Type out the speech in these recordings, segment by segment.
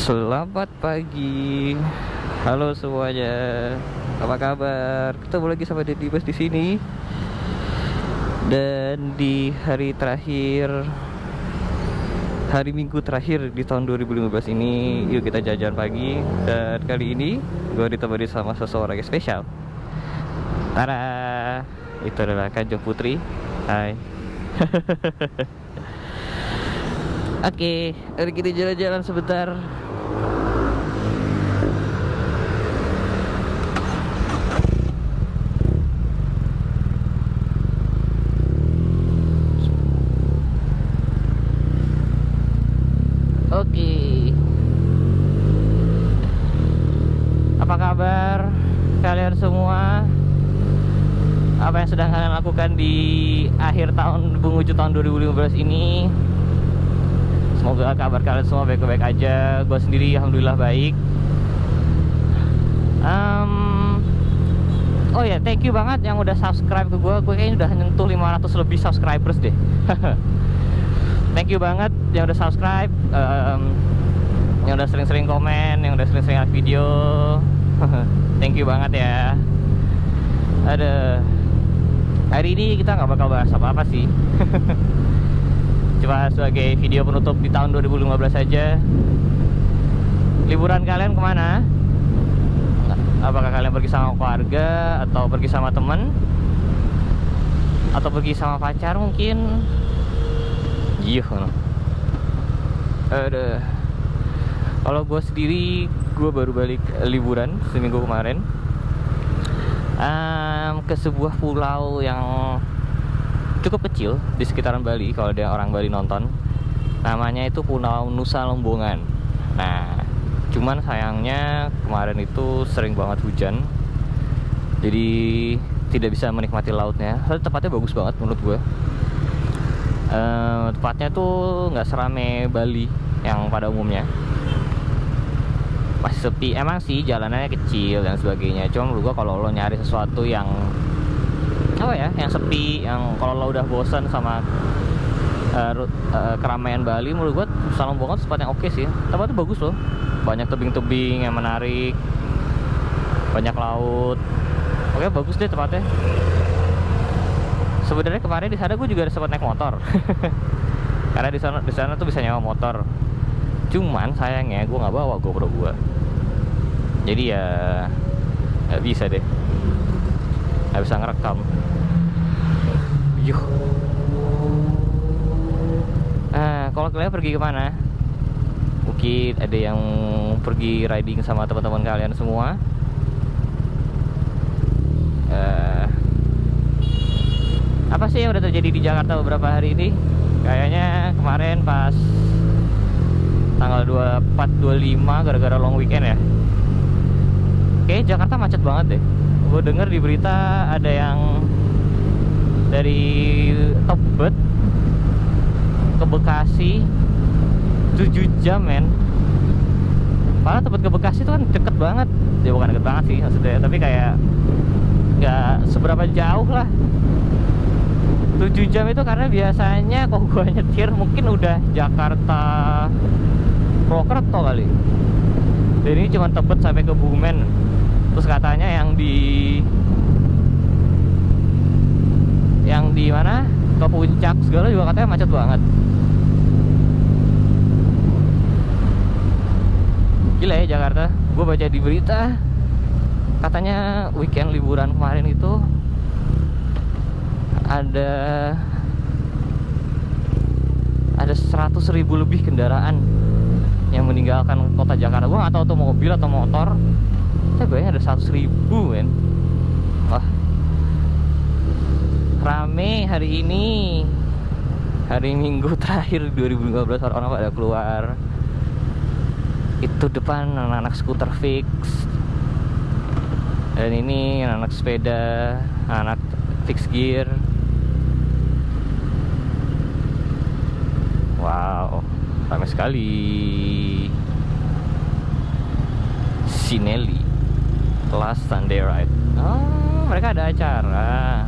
Selamat pagi, halo semuanya, apa kabar? Ketemu lagi sama Deddy Bus di sini. Dan di hari terakhir, hari Minggu terakhir di tahun 2015 ini, yuk kita jajan pagi. Dan kali ini gue ditemani sama seseorang yang spesial. Tada, itu adalah Kanjeng Putri. Hai. Oke, mari kita jalan-jalan sebentar. Oke. Apa kabar kalian semua? Apa yang sedang kalian lakukan di akhir tahun menuju tahun 2015 ini? Semoga kabar kalian semua baik-baik aja. Gue sendiri alhamdulillah baik. Oh ya, thank you banget yang udah subscribe ke gue. Gue kayaknya udah nyentuh 500 lebih subscribers deh. Thank you banget yang udah subscribe, yang udah sering-sering komen, yang udah sering-sering like video. Thank you banget ya. Hari ini kita nggak bakal bahas apa-apa sih. Cuma sebagai video penutup di tahun 2015 saja. Liburan kalian kemana? Apakah kalian pergi sama keluarga, atau pergi sama temen, atau pergi sama pacar mungkin? Iya. Kalau gue sendiri, gue baru balik liburan seminggu kemarin, ke sebuah pulau yang cukup kecil di sekitaran Bali. Kalau ada orang Bali nonton, namanya itu Pulau Nusa Lembongan. Nah, cuman sayangnya kemarin itu sering banget hujan, jadi tidak bisa menikmati lautnya. Tapi tempatnya bagus banget menurut gue. Tempatnya tuh nggak serame Bali yang pada umumnya, masih sepi. Emang sih jalanannya kecil dan sebagainya. Cuma menurut gue kalau lo nyari sesuatu yang yang sepi, yang kalau lo udah bosan sama keramaian Bali, menurut gue Nusa Lembongan tempat yang oke sih. Tempatnya bagus loh, banyak tebing-tebing yang menarik, banyak laut. Oke, bagus deh tempatnya. Sebenarnya kemarin di sana gue juga sempat naik motor. Karena di sana tuh bisa nyewa motor. Cuman sayangnya gue nggak bawa GoPro gue, jadi ya nggak bisa deh, nggak bisa ngerekam. Yuh. Kalau kalian pergi kemana? Mungkin ada yang pergi riding sama teman-teman kalian semua. Apa sih yang udah terjadi di Jakarta beberapa hari ini? Kayaknya kemarin pas tanggal 24-25 gara-gara long weekend ya, oke, Jakarta macet banget deh. Gue denger di berita ada yang dari Tebet ke Bekasi 7 jam men. Padahal Tebet ke Bekasi itu kan deket banget. Ya bukan deket banget sih maksudnya, tapi kayak nggak seberapa jauh lah. 7 jam itu karena biasanya kalau gue nyetir mungkin udah Jakarta Purwokerto kali. Dan ini cuma Tebet sampai ke Bumen. Terus katanya yang di mana, ke puncak segala juga katanya macet banget. Gila ya Jakarta. Gue baca di berita katanya weekend liburan kemarin itu ada 100.000 lebih kendaraan yang meninggalkan kota Jakarta. Gue nggak tahu tuh mobil atau motor. Saya bayangin ada 100.000 men. Wah, rame hari ini, hari Minggu terakhir 2015. Orang-orang pada keluar. Itu depan anak-anak skuter fix, dan ini anak sepeda, anak fix gear. Wow, ramai sekali. Sinelli Last Sunday Ride. Oh, mereka ada acara.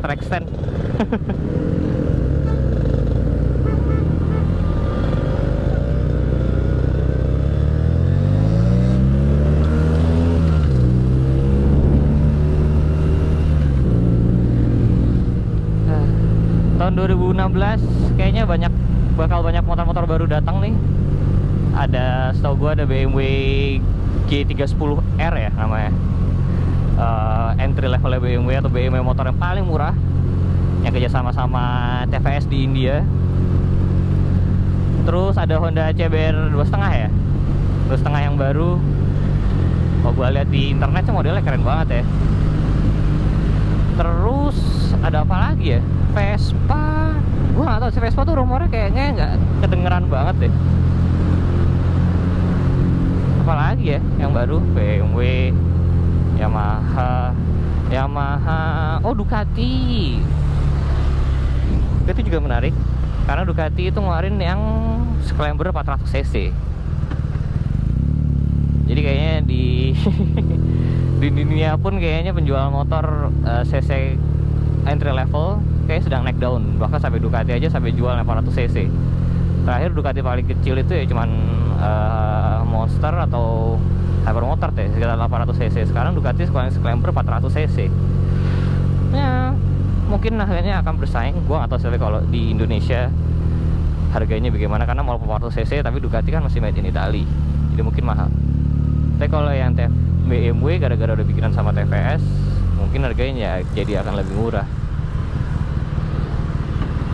track stand. Tahun 2016 kayaknya bakal banyak motor-motor baru datang nih. Setahu gua ada BMW G310R ya namanya. Entry level BMW atau BMW motor yang paling murah yang kerjasama sama TVS di India. Terus ada Honda CBR 2.5 ya, 2.5 yang baru. Kalau gua lihat di internet modelnya keren banget ya. Terus ada apa lagi ya? Vespa, gue nggak tahu si Vespa tuh rumornya kayaknya nggak kedengeran banget deh. Apalagi ya yang baru? BMW, Yamaha, oh Ducati. Ducati juga menarik karena Ducati itu ngeluarin yang Scrambler 400 cc. Jadi kayaknya di di dunia pun kayaknya penjual motor cc entry level kayak sedang naik daun, bahkan sampai Ducati aja sampai jual 800 cc. Terakhir Ducati paling kecil itu ya cuman Monster atau Hypermotor deh, sekitar 800 cc. Sekarang Ducati Scrambler 400 cc. Ya, mungkin harganya akan bersaing. Gua nggak tahu sih kalau di Indonesia harganya bagaimana, karena mau 400 cc tapi Ducati kan masih made in Italy, jadi mungkin mahal. Tapi kalau yang BMW gara-gara udah bikinan sama TVS, mungkin harganya jadi akan lebih murah.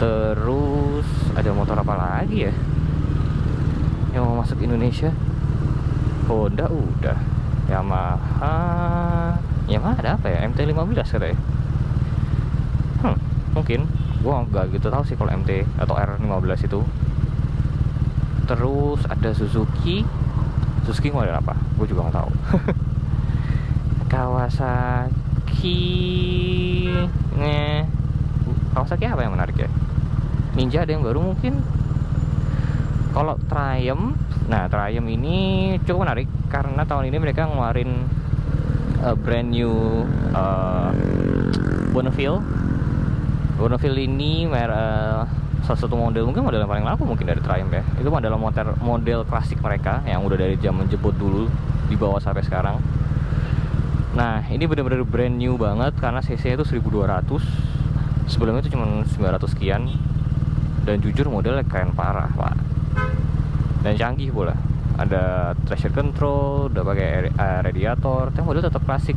Terus ada motor apa lagi ya yang mau masuk Indonesia? Honda udah, Yamaha ada apa ya? MT-15 katanya. Mungkin gua nggak gitu tahu sih kalau MT atau R15 itu. Terus ada Suzuki model apa? Gue juga nggak tahu. Kawasaki apa yang menarik ya? Ninja ada yang baru mungkin. Kalau Triumph, Triumph ini cukup menarik karena tahun ini mereka ngeluarin brand new Bonneville ini salah satu model, mungkin model yang paling laku mungkin dari Triumph ya. Itu adalah model klasik mereka yang udah dari zaman jebot dulu dibawa sampai sekarang. Nah, ini benar-benar brand new banget karena cc-nya itu 1200. Sebelumnya itu cuma 900 sekian. Dan jujur modelnya keren parah, Pak. Dan canggih pula. Ada traction control, udah pakai radiator, tapi model tetap klasik.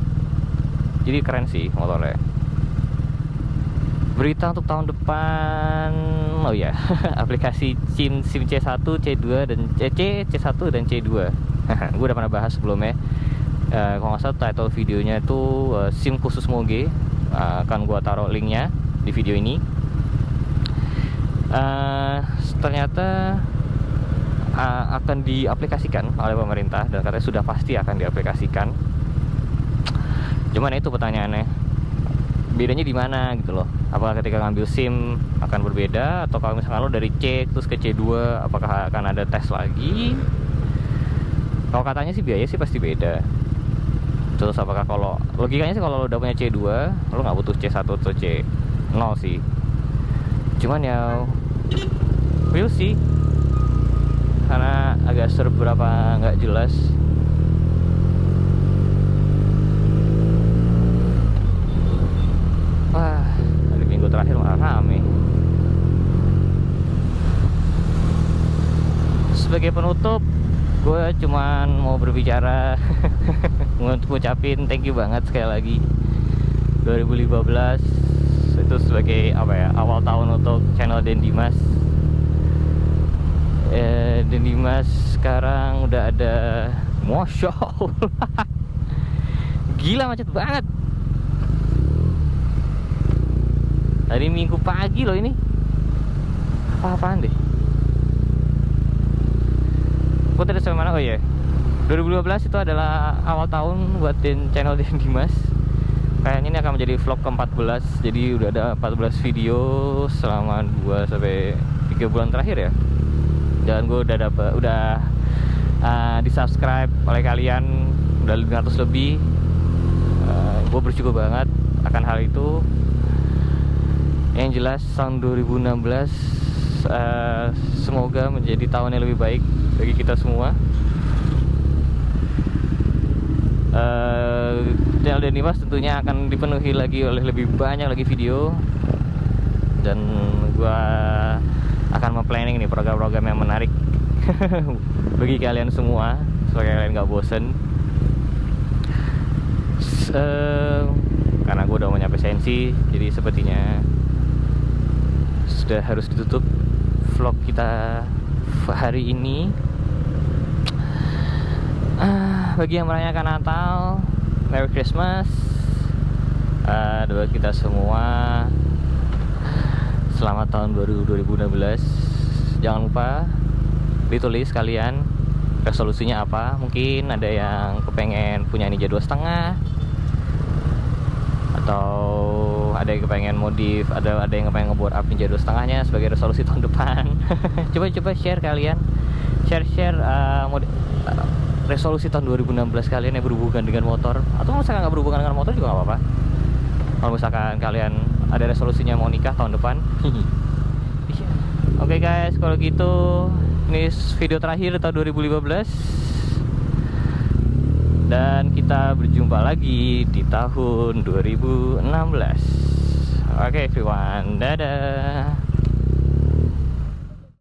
Jadi keren sih motornya. Berita untuk tahun depan, oh ya, aplikasi SIM C1, C2 dan C1 dan C2. Gue udah pernah bahas sebelumnya. Kalau nggak salah title videonya itu SIM khusus Moge. Akan gue taruh linknya di video ini. Ternyata akan diaplikasikan oleh pemerintah dan katanya sudah pasti akan diaplikasikan. Cuman itu pertanyaannya, bedanya di mana gitu loh? Apakah ketika ngambil SIM akan berbeda, atau kalau misalkan lo dari C terus ke C2 apakah akan ada tes lagi? Kalau katanya sih biaya sih pasti beda. Terus apakah kalau logikanya sih kalau lo udah punya C2 lo nggak butuh C1 atau C0 sih. Cuman ya we'll see, karena agak seberapa nggak jelas. Wah, hari Minggu terakhir malah rame. Sebagai penutup, gue cuman mau berbicara untuk ngucapin thank you banget sekali lagi. 2015 itu sebagai apa ya, awal tahun untuk channel Den Dimas. Den Dimas sekarang udah ada, Masya Allah. Gila macet banget. Hari Minggu pagi loh ini. Apa-apaan deh. Gue tadi sampai mana? Oh iya, 2012 itu adalah awal tahun buat channel Den Dimas. Kayaknya ini akan menjadi vlog ke-14. Jadi udah ada 14 video selama 2 sampai 3 bulan terakhir ya. Dan gue udah di-subscribe oleh kalian udah 500 lebih. Gue bersyukur banget akan hal itu. Yang jelas tahun 2016 semoga menjadi tahun yang lebih baik bagi kita semua. Channel Denimas tentunya akan dipenuhi lagi oleh lebih banyak lagi video, dan gua akan memplanning nih program-program yang menarik bagi kalian semua supaya kalian nggak bosen. Karena gue udah mau nyampe Sensi, jadi sepertinya sudah harus ditutup vlog kita hari ini. Bagi yang merayakan Natal, Merry Christmas. Doa kita semua selamat tahun baru 2016. Jangan lupa ditulis kalian resolusinya apa. Mungkin ada yang kepengen punya Ninja 2,5, atau ada yang kepengen modif, ada yang kepengen ngebor up Ninja 2,5-nya sebagai resolusi tahun depan. Coba share kalian, share resolusi tahun 2016 kalian yang berhubungan dengan motor, atau misalkan nggak berhubungan dengan motor juga nggak apa-apa. Kalau misalkan kalian ada resolusinya mau nikah tahun depan. Oke guys, kalau gitu ini video terakhir tahun 2015, dan kita berjumpa lagi di tahun 2016. Oke everyone, dadah.